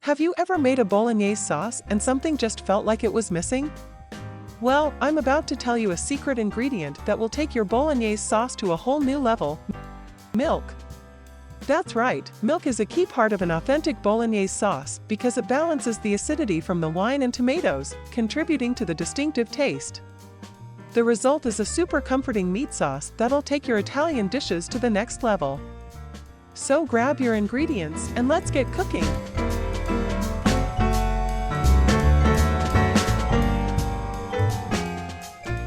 Have you ever made a bolognese sauce and something just felt like it was missing? Well, I'm about to tell you a secret ingredient that will take your bolognese sauce to a whole new level: milk. That's right, milk is a key part of an authentic bolognese sauce because it balances the acidity from the wine and tomatoes, contributing to the distinctive taste. The result is a super comforting meat sauce that'll take your Italian dishes to the next level. So grab your ingredients and let's get cooking.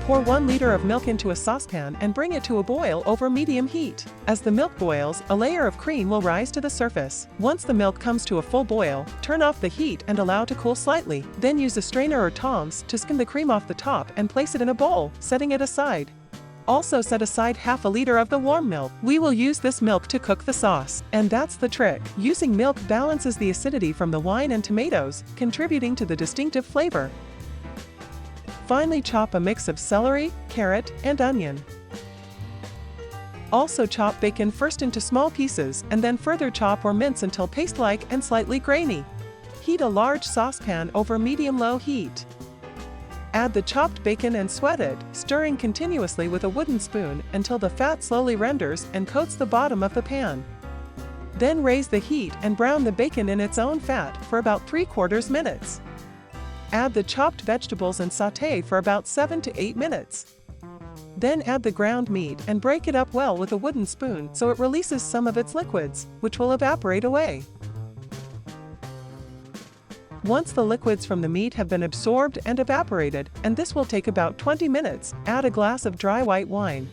Pour 1 liter of milk into a saucepan and bring it to a boil over medium heat. As the milk boils, a layer of cream will rise to the surface. Once the milk comes to a full boil, turn off the heat and allow to cool slightly. Then use a strainer or tongs to skim the cream off the top and place it in a bowl, setting it aside. Also set aside half a liter of the warm milk. We will use this milk to cook the sauce. And that's the trick. Using milk balances the acidity from the wine and tomatoes, contributing to the distinctive flavor. Finally, chop a mix of celery, carrot, and onion. Also chop bacon first into small pieces and then further chop or mince until paste-like and slightly grainy. Heat a large saucepan over medium-low heat. Add the chopped bacon and sweat it, stirring continuously with a wooden spoon until the fat slowly renders and coats the bottom of the pan. Then raise the heat and brown the bacon in its own fat for about 3/4 minutes. Add the chopped vegetables and sauté for about 7 to 8 minutes. Then add the ground meat and break it up well with a wooden spoon so it releases some of its liquids, which will evaporate away. Once the liquids from the meat have been absorbed and evaporated, and this will take about 20 minutes, add a glass of dry white wine.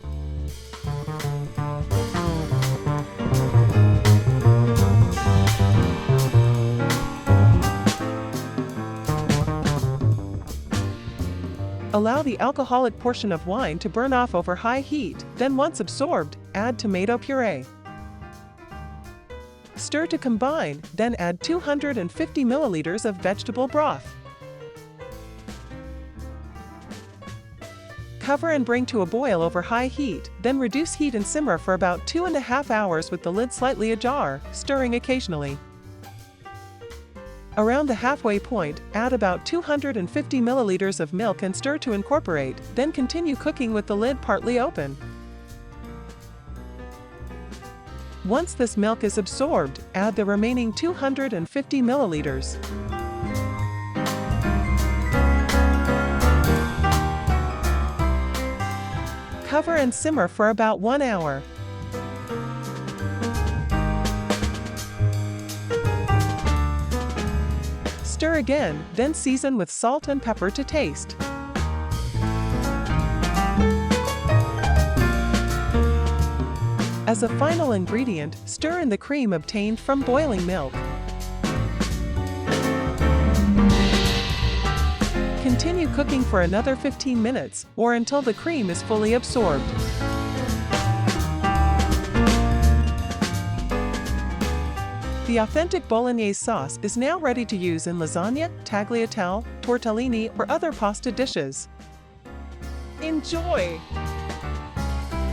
Allow the alcoholic portion of wine to burn off over high heat, then once absorbed, add tomato puree. Stir to combine, then add 250 milliliters of vegetable broth. Cover and bring to a boil over high heat, then reduce heat and simmer for about 2.5 hours with the lid slightly ajar, stirring occasionally. Around the halfway point, add about 250 milliliters of milk and stir to incorporate, then continue cooking with the lid partly open. Once this milk is absorbed, add the remaining 250 milliliters. Cover and simmer for about 1 hour. Stir again, then season with salt and pepper to taste. As a final ingredient, stir in the cream obtained from boiling milk. Continue cooking for another 15 minutes, or until the cream is fully absorbed. The authentic bolognese sauce is now ready to use in lasagna, tagliatelle, tortellini, or other pasta dishes. Enjoy!